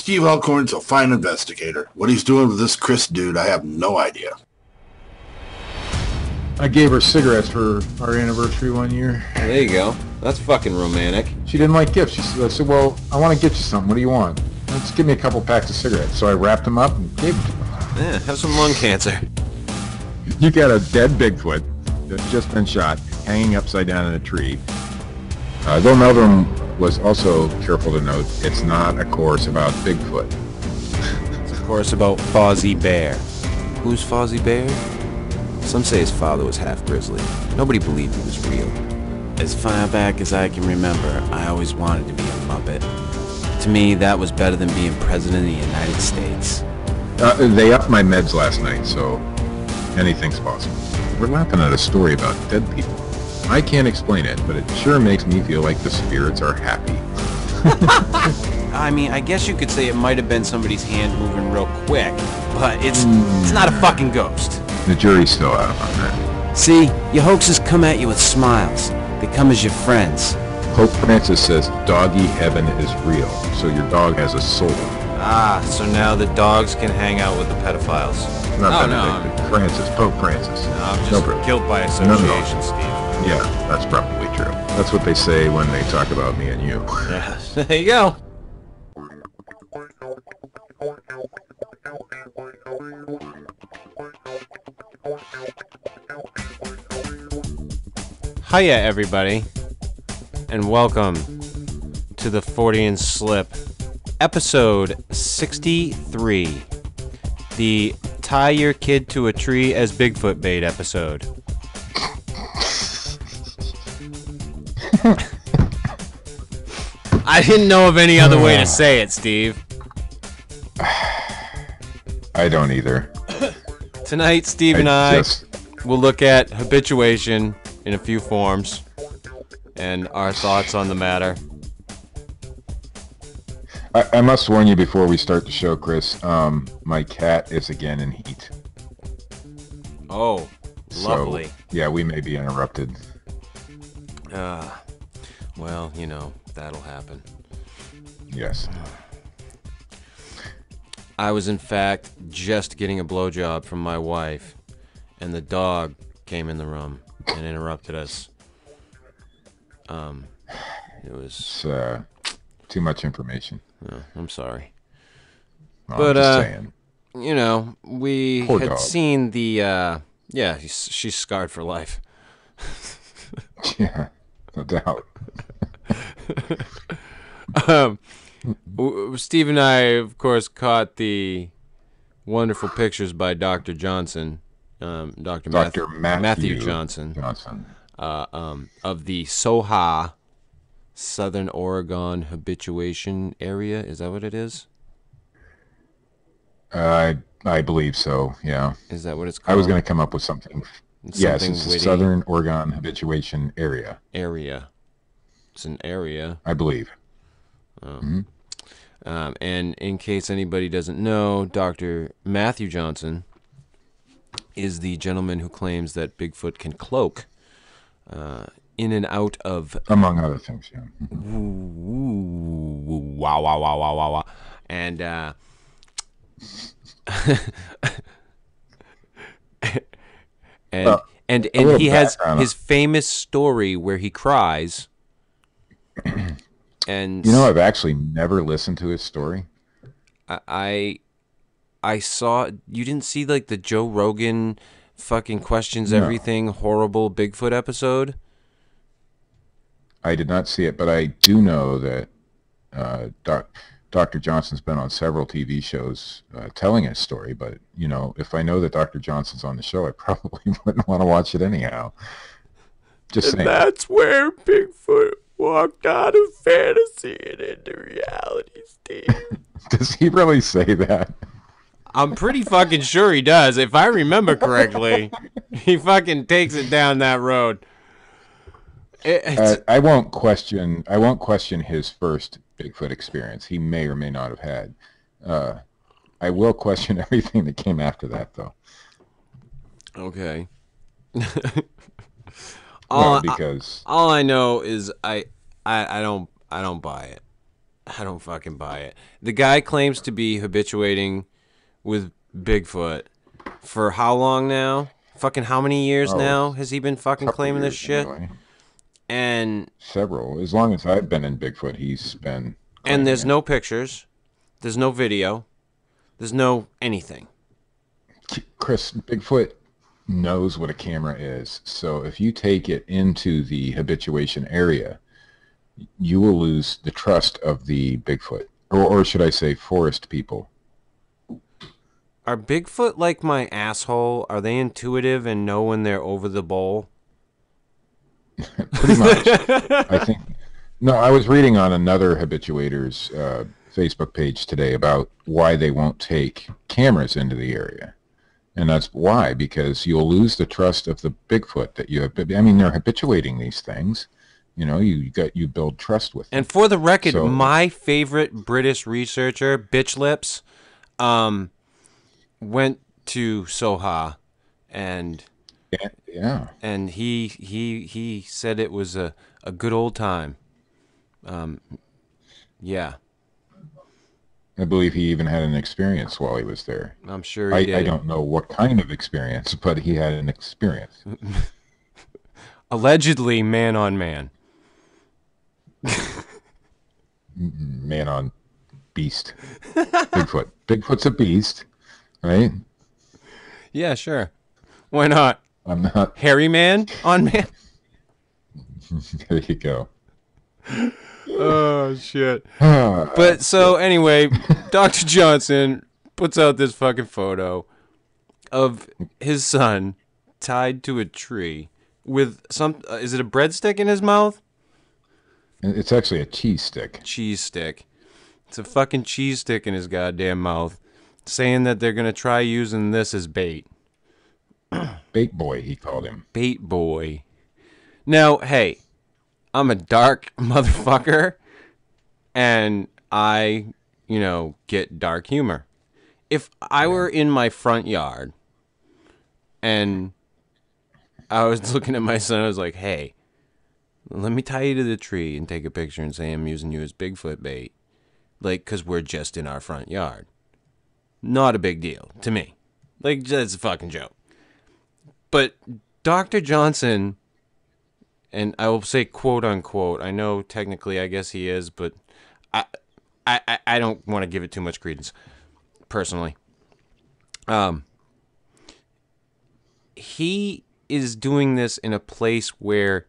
Steve Alcorn's a fine investigator. What he's doing with this Chris dude, I have no idea. I gave her cigarettes for our anniversary one year. Well, there you go. That's fucking romantic. She didn't like gifts. I said, well, I want to get you something. What do you want? Let's give me a couple packs of cigarettes. So I wrapped them up and gave them to her. Yeah, have some lung cancer. You got a dead Bigfoot that's just been shot, hanging upside down in a tree. Though Meldrum was also careful to note, it's not a course about Bigfoot. It's a course about Fozzie Bear. Who's Fozzie Bear? Some say his father was half grizzly. Nobody believed he was real. As far back as I can remember, I always wanted to be a Muppet. To me, that was better than being president of the United States. They upped my meds last night, so anything's possible. We're laughing at a story about dead people. I can't explain it, but it sure makes me feel like the spirits are happy. I mean, I guess you could say it might have been somebody's hand moving real quick, but it's not a fucking ghost. The jury's still out on that. See, your hoaxes come at you with smiles. They come as your friends. Pope Francis says doggy heaven is real, so your dog has a soul. Ah, so now the dogs can hang out with the pedophiles. Not Benedict, Francis, Pope Francis. No, I'm just guilt by association, Steve. Yeah, that's probably true. That's what they say when they talk about me and you. Yeah, there you go. Hiya, everybody, and welcome to the Fortean Slip, episode 63, the tie your kid to a tree as Bigfoot bait episode. I didn't know of any other way to say it, Steve. I don't either. Tonight, Steve and I will look at habituation in a few forms and our thoughts on the matter. I must warn you before we start the show, Chris. My cat is again in heat. Oh, lovely. So, yeah, we may be interrupted. Well, you know, that'll happen. Yes. I was, in fact, just getting a blowjob from my wife, and the dog came in the room and interrupted us. It was... It's too much information. I'm sorry. Well, But, I'm just saying. You know, we Poor had dog. seen the, yeah, she's scarred for life. Yeah, no doubt. Steve and I, of course, caught the wonderful pictures by Dr. Johnson, Dr. Matthew Johnson, of the Soha, Southern Oregon habituation area. Is that what it is? I believe so, yeah. Is that what it's called? I was going to come up with something. Yes, it's the witty. Southern Oregon habituation area. It's an area. I believe. And in case anybody doesn't know, Dr. Matthew Johnson is the gentleman who claims that Bigfoot can cloak in and out of... Among other things, yeah. Wow, wow, wow, wow, wow, wow. And, and he has his famous story where he cries. And you know, I've actually never listened to his story. I saw, you didn't see like the Joe Rogan fucking questions everything horrible Bigfoot episode? I did not see it, but I do know that Dr. Johnson's been on several TV shows telling his story, but, you know, if I know that Dr. Johnson's on the show, I probably wouldn't want to watch it anyhow. Just saying. That's where Bigfoot walked out of fantasy and into reality, Steve. Does he really say that? I'm pretty fucking sure he does. If I remember correctly, he fucking takes it down that road. I won't question his first Bigfoot experience. He may or may not have had. I will question everything that came after that, though. Okay. Because all I know is I don't buy it. I don't fucking buy it. The guy claims to be habituating with Bigfoot for how long now? Fucking how many years Oh, now it's has he been fucking a couple claiming this years shit? anyway. And Several. As long as I've been in Bigfoot, he's been and claiming there's it. no pictures, there's no video, there's no anything. Chris, Bigfoot knows what a camera is. So if you take it into the habituation area, you will lose the trust of the Bigfoot, or should I say forest people. Are Bigfoot like my asshole? Are they intuitive and know when they're over the bowl? Pretty much. I think. No, I was reading on another habituator's Facebook page today about why they won't take cameras into the area. And that's why, because you'll lose the trust of the Bigfoot that you have. I mean, they're habituating these things. You know, you build trust with them. And for the record, So- my favorite British researcher, Bitch Lips, went to Soha, and Yeah. and he said it was a good old time. Yeah, I believe he even had an experience while he was there. I'm sure he did. I don't know what kind of experience, but he had an experience. Allegedly, man on man. Man on beast. Bigfoot. Bigfoot's a beast, right? Yeah, sure. Why not? I'm not. Hairy man on man. There you go. Oh shit. But so anyway, Dr. Johnson puts out this fucking photo of his son tied to a tree with some. Is it a breadstick in his mouth? It's actually a cheese stick. Cheese stick. It's a fucking cheese stick in his goddamn mouth, saying that they're gonna try using this as bait. Bait boy, he called him. Bait boy. Now, hey, I'm a dark motherfucker, and I, get dark humor. If I were in my front yard, and I was looking at my son, I was like, hey, let me tie you to the tree and take a picture and say I'm using you as Bigfoot bait. Like, because we're just in our front yard. Not a big deal to me. Like, just a fucking joke. But Dr. Johnson, and I will say quote unquote, I know technically I guess he is, but I don't want to give it too much credence, personally. He is doing this in a place where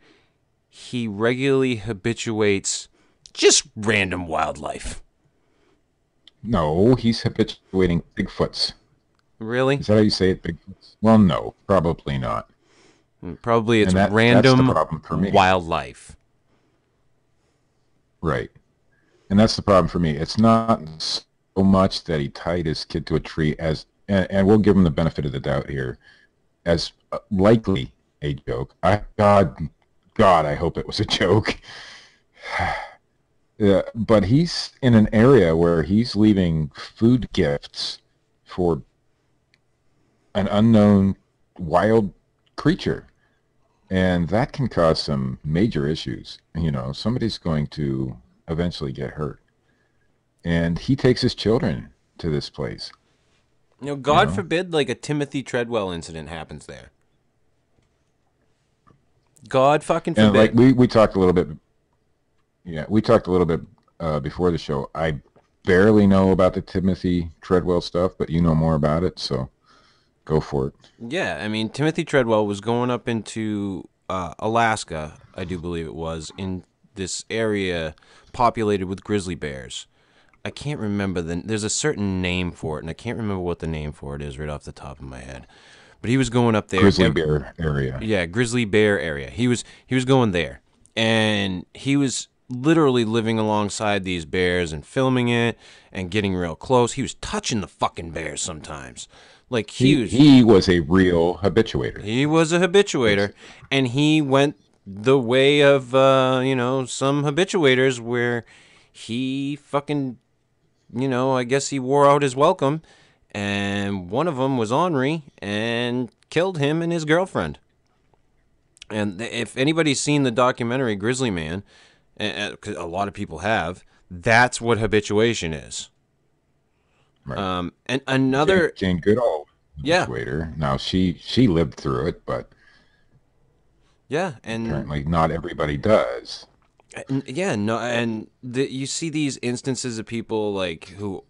he regularly habituates just random wildlife. No, he's habituating Bigfoots. Really? Is that how you say it, Bigfoots? Well, no, probably not. Probably it's And that's random the problem for me. wildlife. Right. And that's the problem for me. It's not so much that he tied his kid to a tree as, and we'll give him the benefit of the doubt here, as likely a joke. God, I hope it was a joke. But he's in an area where he's leaving food gifts for an unknown wild creature. And that can cause some major issues. Somebody's going to eventually get hurt. And he takes his children to this place. God forbid, like a Timothy Treadwell incident happens there. God fucking forbid. And like we talked a little bit. Yeah, we talked a little bit before the show. I barely know about the Timothy Treadwell stuff, but you know more about it, so go for it. Yeah, I mean, Timothy Treadwell was going up into Alaska, I do believe it was, in this area populated with grizzly bears. I can't remember there's a certain name for it, and I can't remember what the name for it is right off the top of my head. But he was going up there. Grizzly bear area. Yeah, grizzly bear area. He was going there, and he was literally living alongside these bears and filming it and getting real close. He was touching the fucking bears sometimes. Like he was a real habituator. He was a habituator, and he went the way of some habituators where he fucking I guess he wore out his welcome, and one of them was ornery and killed him and his girlfriend. And if anybody's seen the documentary Grizzly Man, 'cause a lot of people have, That's what habituation is. Right. And another, Jane Goodall, yeah, habituator. Now she lived through it, but yeah, and apparently not everybody does. yeah, no, and you see these instances of people like who,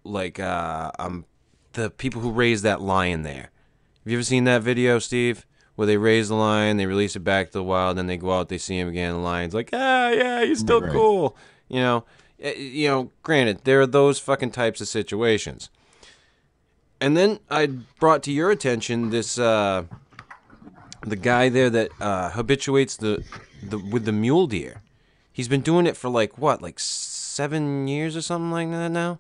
like the people who raise that lion there. Have you ever seen that video, Steve? Where they raise the lion, they release it back to the wild, then they go out, they see him again, the lion's like, ah, yeah, he's still Right. cool. Granted, there are those fucking types of situations. And then I brought to your attention this the guy there that habituates the with the mule deer. He's been doing it for like what, like 7 years or something like that now.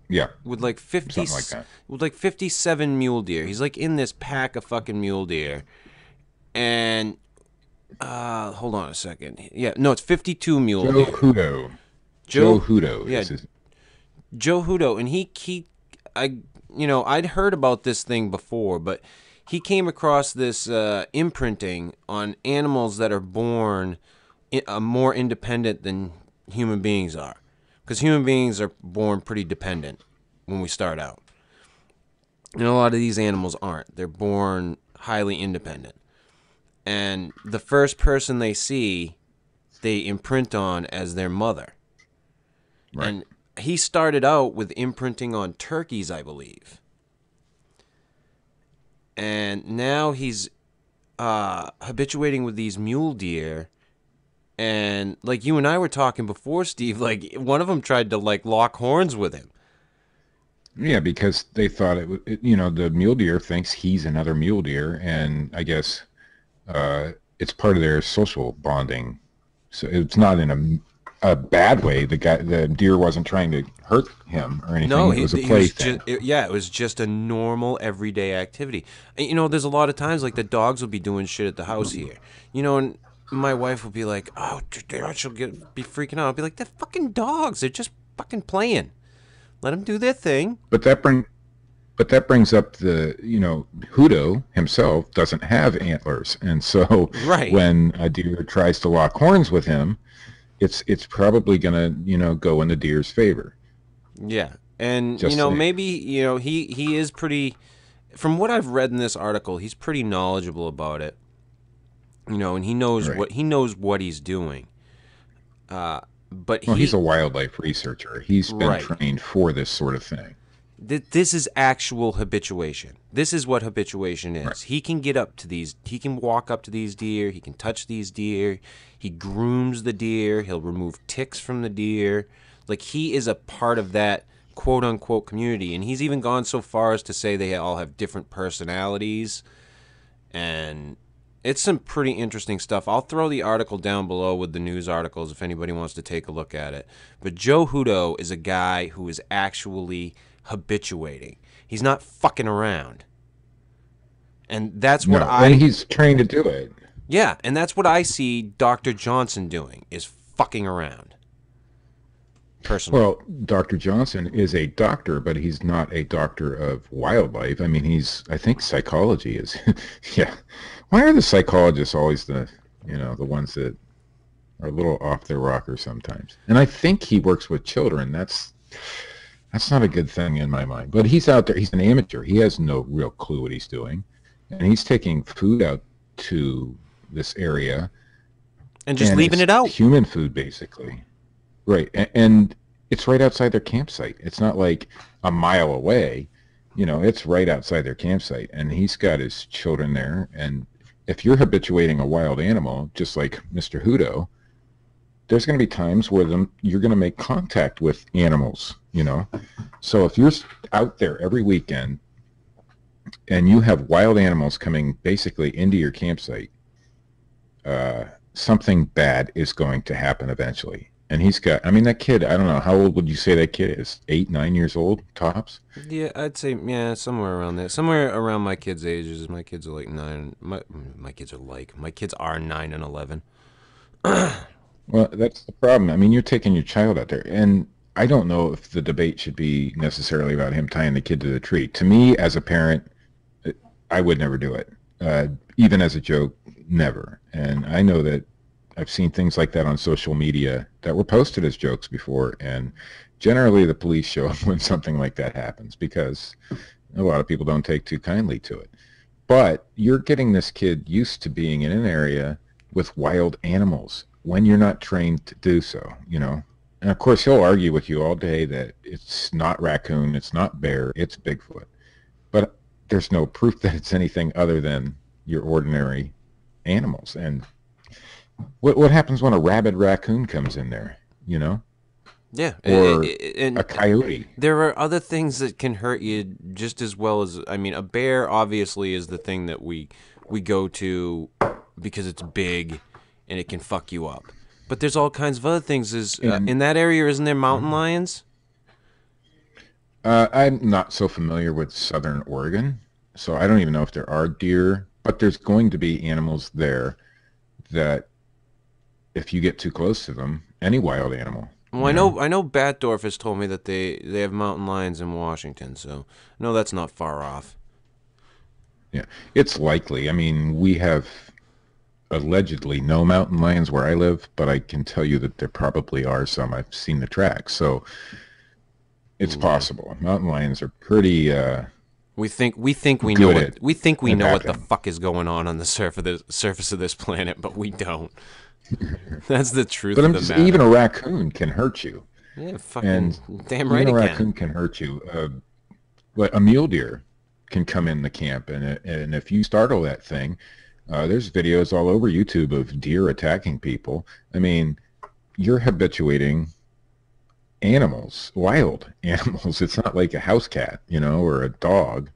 Yeah. With like 50, Something like that. with like 57 mule deer. He's like in this pack of fucking mule deer, and hold on a second. Yeah, no, it's 52 mule Joe deer. Hudo. Joe Joe Hudo. yeah, Is his, Joe Hudo, and I'd heard about this thing before, but he came across this imprinting on animals that are born more independent than human beings are, because human beings are born pretty dependent when we start out, and a lot of these animals aren't. They're born highly independent, and the first person they see, they imprint on as their mother. right. And he started out with imprinting on turkeys, I believe. And now he's habituating with these mule deer. And like you and I were talking before, Steve, like one of them tried to like lock horns with him. Yeah, because they thought the mule deer thinks he's another mule deer, and I guess it's part of their social bonding. So it's not in a bad way. The deer wasn't trying to hurt him or anything. No, it was a play thing. it was just a normal everyday activity. And, there's a lot of times like the dogs will be doing shit at the house here, and my wife will be like, "Oh, she'll be freaking out." I'll be like, "They're fucking dogs. They're just fucking playing. Let them do their thing." But that brings up Hudo himself doesn't have antlers, and so Right. when a deer tries to lock horns with him, it's probably gonna go in the deer's favor. Yeah, and Just saying. maybe he is pretty. From what I've read in this article, he's pretty knowledgeable about it. And he knows Right. what he's doing. But Well, he's a wildlife researcher. He's been Right. trained for this sort of thing. This is actual habituation. This is what habituation is. Right. He can get up to these. He can walk up to these deer. He can touch these deer. He grooms the deer. He'll remove ticks from the deer. Like he is a part of that quote unquote community. And he's even gone so far as to say they all have different personalities. And it's some pretty interesting stuff. I'll throw the article down below with the news articles if anybody wants to take a look at it. But Joe Hudo is a guy who is actually habituating. He's not fucking around. And that's what And he's trained to do it. Yeah, and that's what I see Dr. Johnson doing, is fucking around. Personally. Well, Dr. Johnson is a doctor, but he's not a doctor of wildlife. I mean, I think psychology is, yeah. Why are the psychologists always the ones that are a little off their rocker sometimes? And I think he works with children. That's not a good thing in my mind. But he's out there. He's an amateur. He has no real clue what he's doing. And he's taking food out to this area. And just leaving it out. Human food, basically. Right. And it's right outside their campsite. It's not like a mile away. It's right outside their campsite. And he's got his children there. And if you're habituating a wild animal, just like Mr. Hudo, there's going to be times where you're going to make contact with animals, So if you're out there every weekend and you have wild animals coming basically into your campsite, something bad is going to happen eventually. And that kid, I don't know, how old would you say that kid is? 8, 9 years old, tops? Yeah, I'd say, somewhere around there. Somewhere around my kids' ages. My kids are like 9. My kids are 9 and 11. Well, that's the problem. I mean, you're taking your child out there. And I don't know if the debate should be necessarily about him tying the kid to the tree. To me, as a parent, I would never do it. Even as a joke, never. And I know that I've seen things like that on social media that were posted as jokes before, and generally the police show up when something like that happens because a lot of people don't take too kindly to it. But you're getting this kid used to being in an area with wild animals when you're not trained to do so, you know. And of course, he'll argue with you all day that it's not raccoon, it's not bear, it's Bigfoot. But there's no proof that it's anything other than your ordinary animals. And what happens when a rabid raccoon comes in there, you know? Yeah, Or and a coyote. there are other things that can hurt you just as well as, I mean, a bear obviously is the thing that we go to because it's big and it can fuck you up. But there's all kinds of other things. In that area, isn't there mountain lions? I'm not so familiar with southern Oregon, so I don't even know if there are deer, but there's going to be animals there that if you get too close to them, any wild animal. Well, I know Batdorf has told me that they have mountain lions in Washington, so I know that's not far off. Yeah, it's likely. I mean, we have allegedly no mountain lions where I live, but I can tell you that there probably are some. I've seen the tracks, so it's possible. Mountain lions are pretty. We think we know what the fuck is going on the surface of this planet, but we don't. That's the truth But of the matter. even a raccoon can hurt you. Yeah, fucking And damn right even a it raccoon can hurt you. But a mule deer can come in the camp, and if you startle that thing, there's videos all over YouTube of deer attacking people. I mean, you're habituating animals, wild animals. It's not like a house cat, you know, or a dog.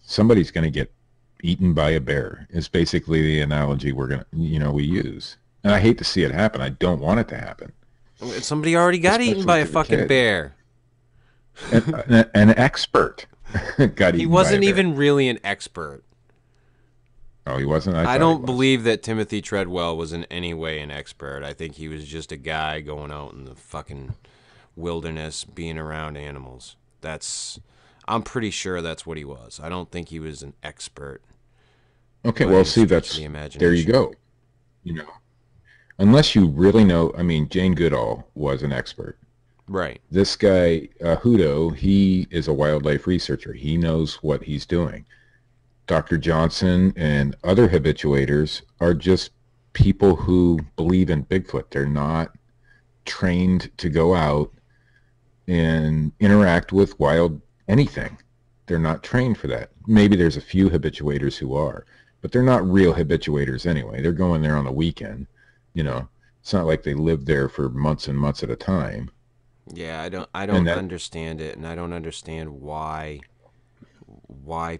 Somebody's going to get eaten by a bear is basically the analogy we use. And I hate to see it happen. I don't want it to happen. Somebody already got eaten by a fucking bear. An expert got eaten. He wasn't by a bear. even really an expert. Oh, he wasn't? I don't believe that Timothy Treadwell was in any way an expert. I think he was just a guy going out in the fucking wilderness, being around animals. I'm pretty sure that's what he was. I don't think he was an expert. Okay, well, see, there you go. You know, unless you really know, I mean, Jane Goodall was an expert. Right. This guy, Hudo, he is a wildlife researcher. He knows what he's doing. Dr. Johnson and other habituators are just people who believe in Bigfoot. They're not trained to go out and interact with wild anything. They're not trained for that. Maybe there's a few habituators who are, but they're not real habituators anyway. They're going there on the weekend. You know, it's not like they live there for months and months at a time. Yeah, I don't understand it, and I don't understand why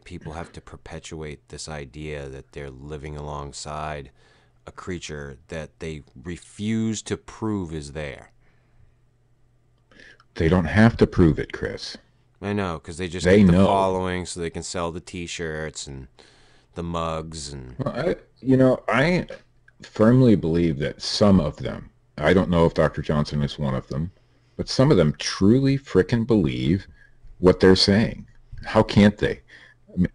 people have to perpetuate this idea that they're living alongside a creature that they refuse to prove is there. They don't have to prove it, Chris. I know, because they just get the following so they can sell the T-shirts and the mugs. And well, I firmly believe that some of them, I don't know if Dr. Johnson is one of them, but some of them truly frickin' believe what they're saying. How can't they? I mean,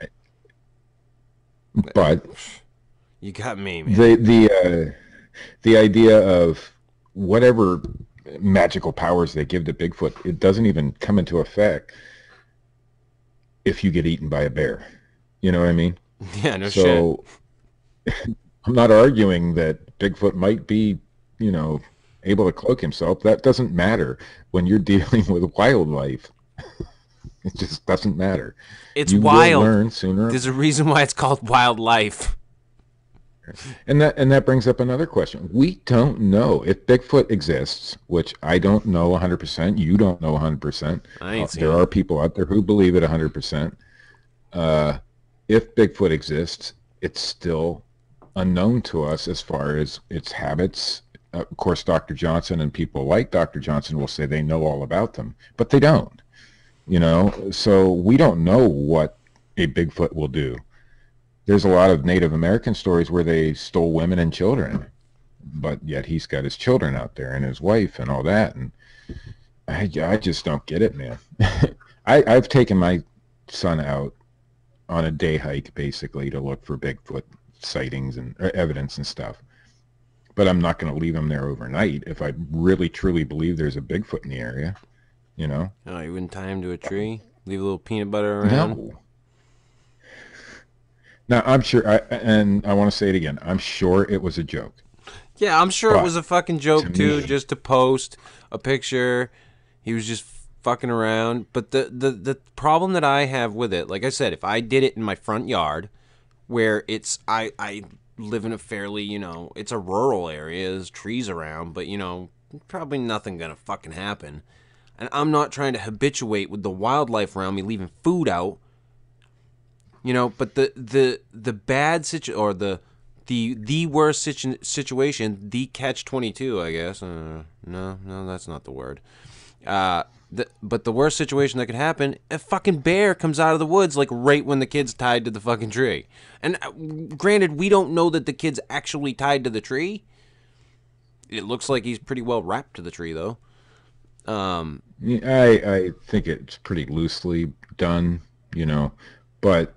but you got me, man. The idea of whatever magical powers they give to Bigfoot, it doesn't even come into effect if you get eaten by a bear. You know what I mean? Yeah, no shit. I'm not arguing that Bigfoot might be, able to cloak himself. That doesn't matter when you're dealing with wildlife. It just doesn't matter. It's wild. Will learn sooner. There's a reason why it's called wildlife. And that brings up another question. We don't know if Bigfoot exists, which I don't know 100%. You don't know 100%. There are people out there who believe it 100%. If Bigfoot exists, it's still unknown to us as far as its habits. Of course, Dr. Johnson and people like Dr. Johnson will say they know all about them, but they don't. So we don't know what a Bigfoot will do. There's a lot of Native American stories where they stole women and children, but yet he's got his children out there and his wife and all that, and I just don't get it, man. I've taken my son out on a day hike, basically, to look for Bigfoot sightings and evidence and stuff. but I'm not going to leave them there overnight if I really truly believe there's a Bigfoot in the area, you know? Oh, you wouldn't tie him to a tree? Leave a little peanut butter around? No. Now, I'm sure, and I want to say it again, I'm sure it was a joke. Yeah, I'm sure it was a fucking joke, too, me, just to post a picture. He was just fucking around. But the problem that I have with it, like I said, if I did it in my front yard, where it's, I live in a fairly, you know, it's a rural area, there's trees around, but, you know, probably nothing gonna fucking happen. And I'm not trying to habituate with the wildlife around me, leaving food out. You know, but the bad situation, or the worst situation, the catch-22, I guess. No, that's not the word. But the worst situation that could happen, a fucking bear comes out of the woods, like, right when the kid's tied to the fucking tree. And granted, we don't know that the kid's actually tied to the tree. It looks like he's pretty well wrapped to the tree, though. I think it's pretty loosely done, you know, but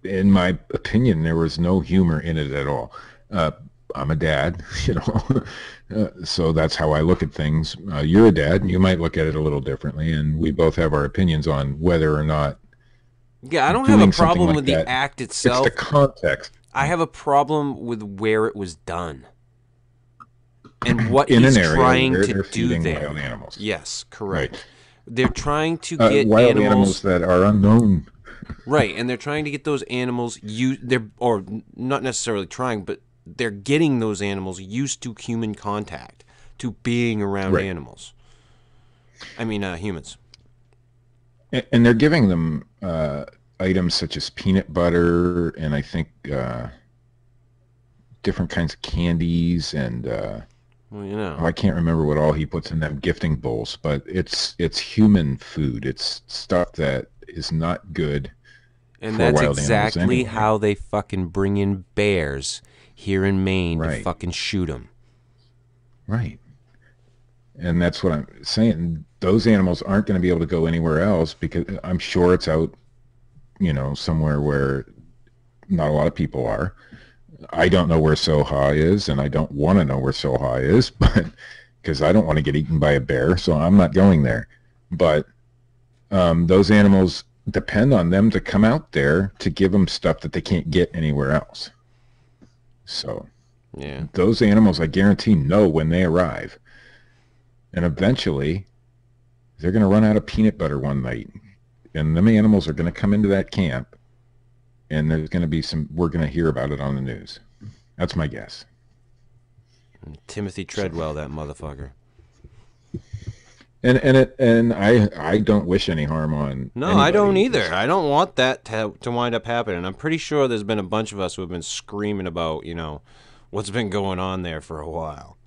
in my opinion, there was no humor in it at all. I'm a dad, you know, so that's how I look at things. You're a dad, you might look at it a little differently, and we both have our opinions on whether or not. Yeah, I don't have a problem like with that. The act itself. It's the context. I have a problem with where it was done and what in he's an area trying where to they're do feeding there. wild animals. Yes, correct. Right. They're trying to get wild animals that are unknown. Right, and they're trying to get those animals or not necessarily trying, but they're getting those animals used to human contact, to being around animals. I mean, humans. And they're giving them items such as peanut butter and I think different kinds of candies and well, you know, I can't remember what all he puts in them gifting bowls, but it's human food. It's stuff that is not good. And that's exactly how they fucking bring in bears here in Maine to fucking shoot them. Right. And that's what I'm saying. Those animals aren't going to be able to go anywhere else because I'm sure it's out, you know, somewhere where not a lot of people are. I don't know where Soha is, and I don't want to know where Soha is, but because I don't want to get eaten by a bear, so I'm not going there. But those animals depend on them to come out there to give them stuff that they can't get anywhere else. So yeah, those animals, I guarantee, know when they arrive. And eventually, they're going to run out of peanut butter one night. And them animals are going to come into that camp. And there's going to be we're going to hear about it on the news. That's my guess. Timothy Treadwell, that motherfucker. And I don't wish any harm on anybody. I don't either. I don't want that to wind up happening. I'm pretty sure there's been a bunch of us who have been screaming about, you know, what's been going on there for a while.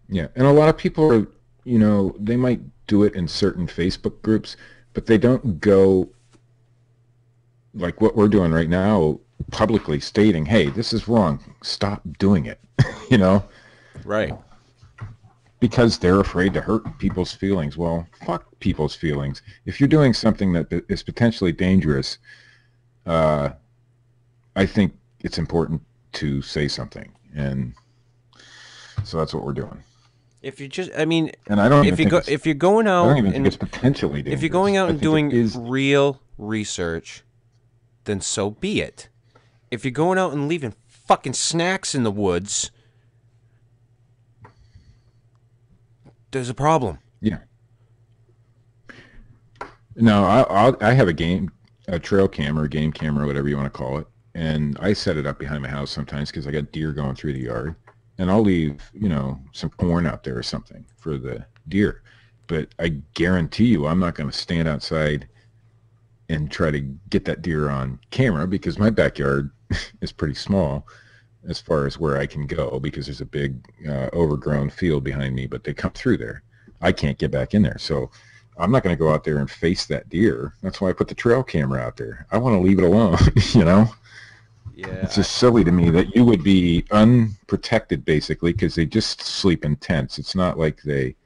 Yeah, and a lot of people are, you know, they might do it in certain Facebook groups, but they don't go like what we're doing right now, publicly stating, hey, this is wrong, stop doing it, you know? Right. Because they're afraid to hurt people's feelings. Well, fuck people's feelings. If you're doing something that is potentially dangerous, I think it's important to say something. And so that's what we're doing. If you just, I mean, and I don't if you're going out, I don't even think it's potentially dangerous. If you're going out and doing real research, then so be it. If you're going out and leaving fucking snacks in the woods, there's a problem. Yeah. No, I have a trail camera, game camera, whatever you want to call it, and I set it up behind my house sometimes because I got deer going through the yard, and I'll leave, you know, some corn out there or something for the deer. But I guarantee you, I'm not going to stand outside and try to get that deer on camera because my backyard is pretty small as far as where I can go because there's a big overgrown field behind me, but they come through there. I can't get back in there. So I'm not going to go out there and face that deer. That's why I put the trail camera out there. I want to leave it alone, you know? Yeah. It's just silly to me that you would be unprotected basically because they just sleep in tents. It's not like they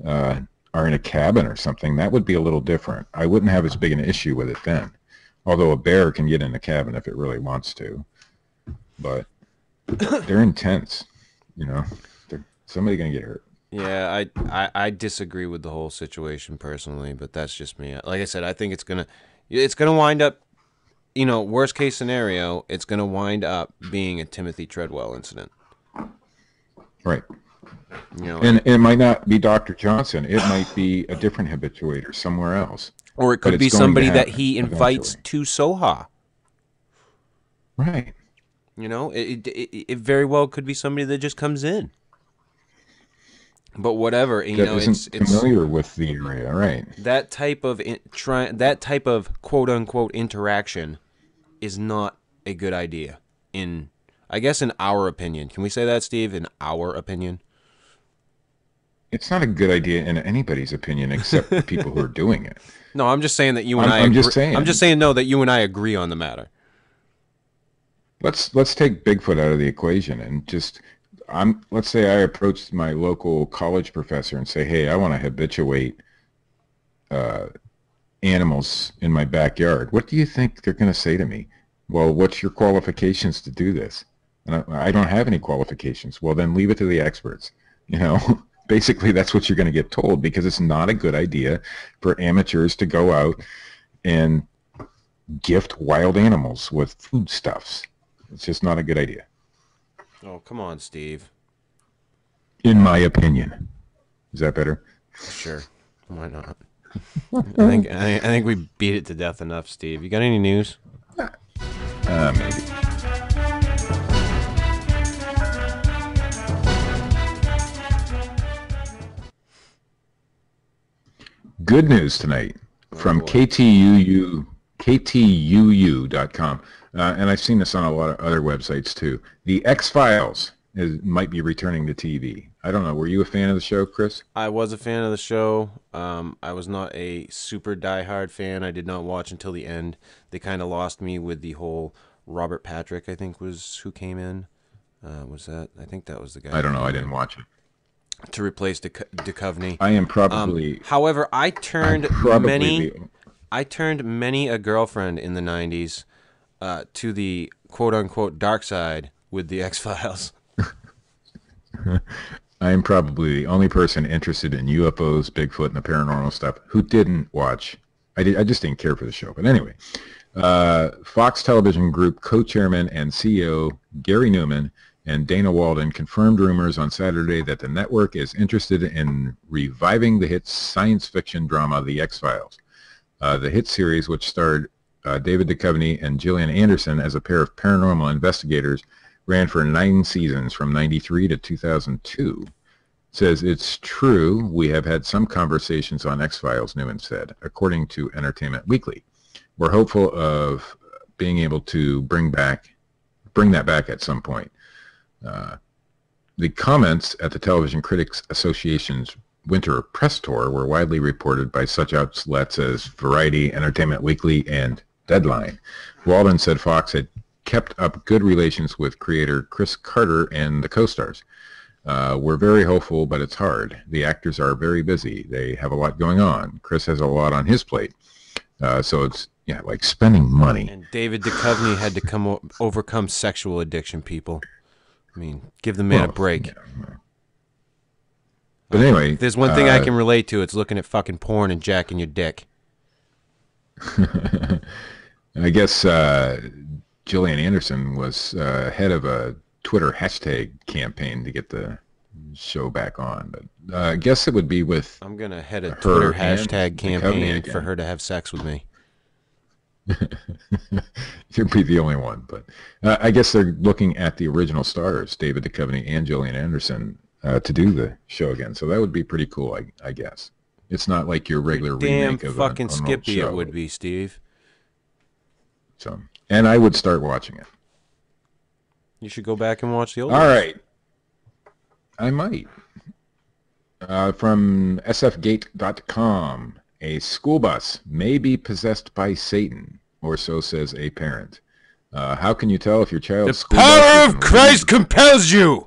are in a cabin or something. That would be a little different. I wouldn't have as big an issue with it then. Although a bear can get in a cabin if it really wants to. But they're intense. You know, somebody gonna get hurt. Yeah, I disagree with the whole situation personally, but that's just me. Like I said, I think it's gonna wind up, worst case scenario, it's gonna wind up being a Timothy Treadwell incident. Right. And it might not be Dr. Johnson. It might be a different habituator somewhere else. Or it could be somebody that he invites to Soha. Right. It very well could be somebody that just comes in. But whatever, it's familiar with the area, right? That type of quote unquote interaction is not a good idea. I guess in our opinion. Can we say that, Steve? In our opinion? It's not a good idea in anybody's opinion except the people who are doing it. No, I'm just saying that you and I agree. I'm just saying that you and I agree on the matter. Let's take Bigfoot out of the equation and just let's say I approached my local college professor and say, "Hey, I want to habituate animals in my backyard." What do you think they're going to say to me? Well, what's your qualifications to do this? And I don't have any qualifications. Well, then leave it to the experts. Basically, that's what you're going to get told, because it's not a good idea for amateurs to go out and gift wild animals with foodstuffs. It's just not a good idea. Oh, come on, Steve. In my opinion. Is that better? Sure. Why not? I think we beat it to death enough, Steve. You got any news? Maybe. Good news tonight from KTUU.com. And I've seen this on a lot of other websites too. The X-Files might be returning to TV. I don't know. Were you a fan of the show, Chris? I was a fan of the show. I was not a super diehard fan. I did not watch until the end. They kind of lost me with the whole Robert Patrick, I think, was who came in. Was that? I think that was the guy. I don't know. I didn't watch it. To replace Duchovny. I am probably. However, I turned many a girlfriend in the 90s to the quote-unquote dark side with the X-Files. I am probably the only person interested in UFOs, Bigfoot, and the paranormal stuff who didn't watch. I just didn't care for the show. But anyway, Fox Television Group co-chairman and CEO Gary Newman and Dana Walden confirmed rumors on Saturday that the network is interested in reviving the hit science fiction drama The X-Files. The hit series, which starred David Duchovny and Gillian Anderson as a pair of paranormal investigators, ran for 9 seasons from 1993 to 2002. Says, "It's true, we have had some conversations on X-Files," Newman said, according to Entertainment Weekly. "We're hopeful of being able to bring that back at some point." The comments at the Television Critics Association's winter press tour were widely reported by such outlets as Variety, Entertainment Weekly, and Deadline. Walden said Fox had kept up good relations with creator Chris Carter and the co-stars. "We're very hopeful, but it's hard. The actors are very busy. They have a lot going on. Chris has a lot on his plate. So it's like spending money." And David Duchovny had to overcome sexual addiction, people. I mean, give the man a break. Yeah. But anyway, if there's one thing I can relate to, it's looking at fucking porn and jacking your dick. I guess Gillian Anderson was head of a Twitter hashtag campaign to get the show back on. But I guess it would be with I'm going to head a Twitter hashtag campaign for her to have sex with me. You'd be the only one. But I guess they're looking at the original stars, David Duchovny and Gillian Anderson, to do the show again. So that would be pretty cool, I guess. It's not like your regular remake of fucking an old Skippy show. It would be, Steve. So, and I would start watching it. You should go back and watch the old All ones. right. I might. From sfgate.com, a school bus may be possessed by Satan, or so says a parent. How can you tell if your child's The power of Christ compels you!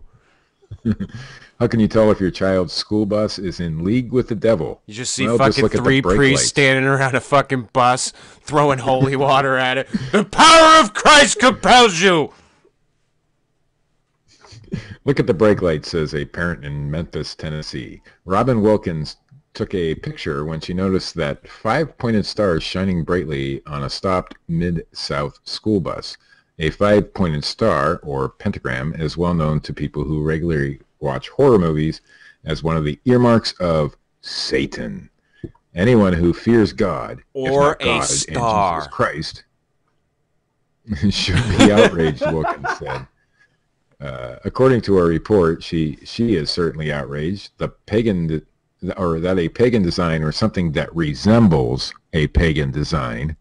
How can you tell if your child's school bus is in league with the devil? You just see fucking 3 priests standing around a fucking bus, throwing holy water at it. The power of Christ compels you! Look at the brake light, says a parent in Memphis, Tennessee. Robin Wilkins took a picture when she noticed that 5 pointed stars shining brightly on a stopped Mid-South school bus. A 5 pointed star, or pentagram, is well known to people who regularly watch horror movies as one of the earmarks of Satan. Anyone who fears God, Or if not a God star. and Jesus Christ, should be outraged, Wilkins said. According to a report, she is certainly outraged. That a pagan design, or something that resembles a pagan design,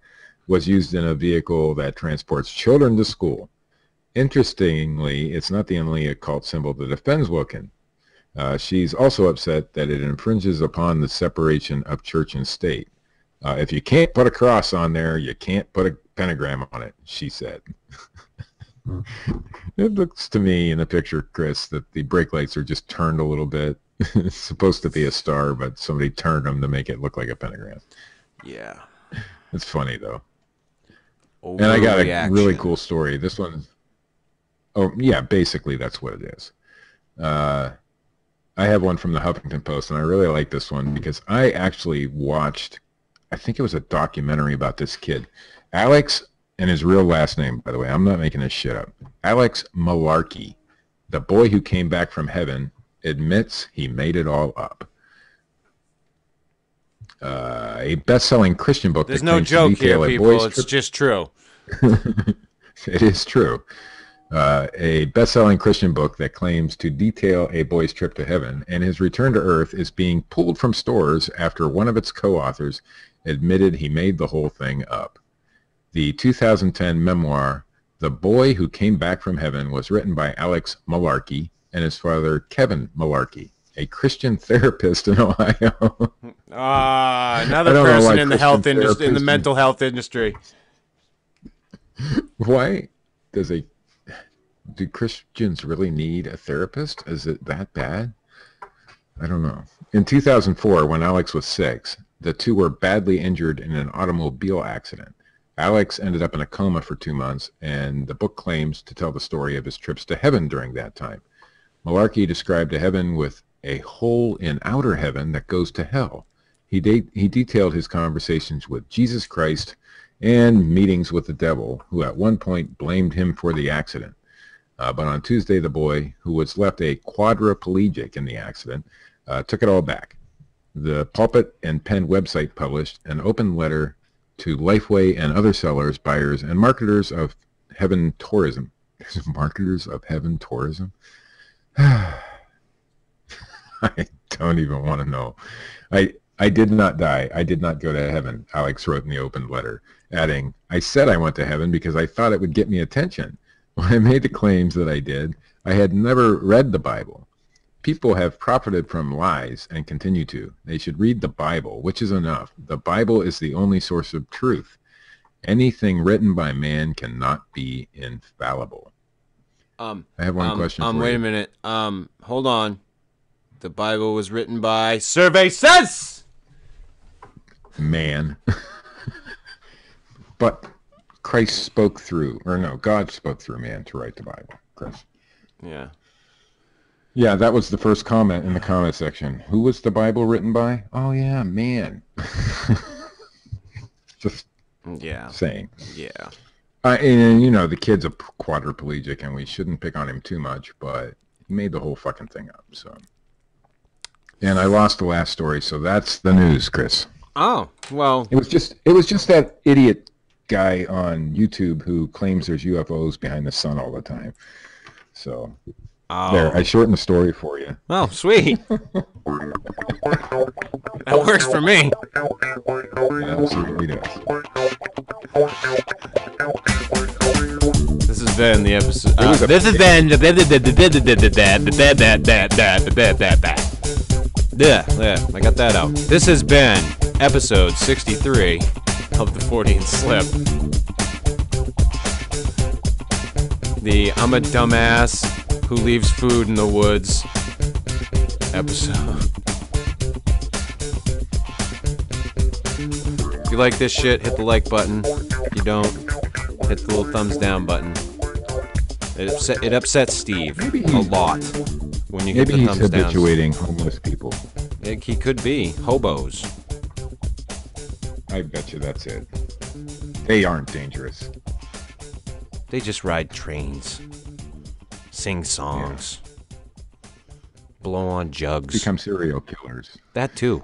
was used in a vehicle that transports children to school. Interestingly, it's not the only occult symbol that offends Wilkins. She's also upset that it infringes upon the separation of church and state. If you can't put a cross on there, you can't put a pentagram on it, she said. It looks to me in the picture, Chris, that the brake lights are just turned a little bit. It's supposed to be a star, but somebody turned them to make it look like a pentagram. Yeah. It's funny, though. And I got a really cool story. This one, oh, yeah, basically that's what it is. I have one from the Huffington Post, and I really like this one because I actually watched, I think it was a documentary about this kid. Alex, and his real last name, by the way, I'm not making this shit up. Alex Malarkey, the boy who came back from heaven, admits he made it all up. A best-selling Christian book. There's no joke here, people. It's just true. It is true. A best-selling Christian book that claims to detail a boy's trip to heaven and his return to earth is being pulled from stores after one of its co-authors admitted he made the whole thing up. The 2010 memoir, The Boy Who Came Back from Heaven, was written by Alex Malarkey and his father, Kevin Malarkey, a Christian therapist in Ohio. Another person in the health industry, in the mental health industry. Why do Christians really need a therapist? Is it that bad? I don't know. In 2004, when Alex was 6, the two were badly injured in an automobile accident. Alex ended up in a coma for 2 months, and the book claims to tell the story of his trips to heaven during that time. Malarkey described a heaven with a hole in outer heaven that goes to hell. He detailed his conversations with Jesus Christ and meetings with the devil, who at one point blamed him for the accident. But on Tuesday, the boy, who was left a quadriplegic in the accident, took it all back. The Pulpit and Pen website published an open letter to Lifeway and other sellers, buyers, and marketers of heaven tourism. Marketers of heaven tourism? I don't even want to know. I did not die. I did not go to heaven, Alex wrote in the open letter, adding, I said I went to heaven because I thought it would get me attention. When I made the claims that I did, I had never read the Bible. People have profited from lies and continue to. They should read the Bible, which is enough. The Bible is the only source of truth. Anything written by man cannot be infallible. I have one question for you. Wait a minute. Hold on. The Bible was written by Survey Says! Man. But Christ spoke through, or no, God spoke through man to write the Bible, Chris. Yeah. Yeah, that was the first comment in the comment section. Who was the Bible written by? Oh, yeah, man. Just saying. Yeah. And, you know, the kid's a quadriplegic, and we shouldn't pick on him too much, but he made the whole fucking thing up, so. And I lost the last story, so that's the news, Chris. Oh, well. It was just that idiot guy on YouTube who claims there's UFOs behind the sun all the time. So... Oh. There, I shortened the story for you. Oh, sweet. That works for me. It absolutely does. This has been the episode. This has been. Yeah, I got that out. This has been episode 63 of the Fortean Slip. The I'm a dumbass who leaves food in the woods episode. If you like this shit, hit the like button. If you don't, hit the little thumbs down button. It upsets Steve Maybe a lot when you get Maybe the he's thumbs down. habituating homeless people. He could be hobos. I bet you that's it. They aren't dangerous. They just ride trains, sing songs, blow on jugs. Become serial killers. That too.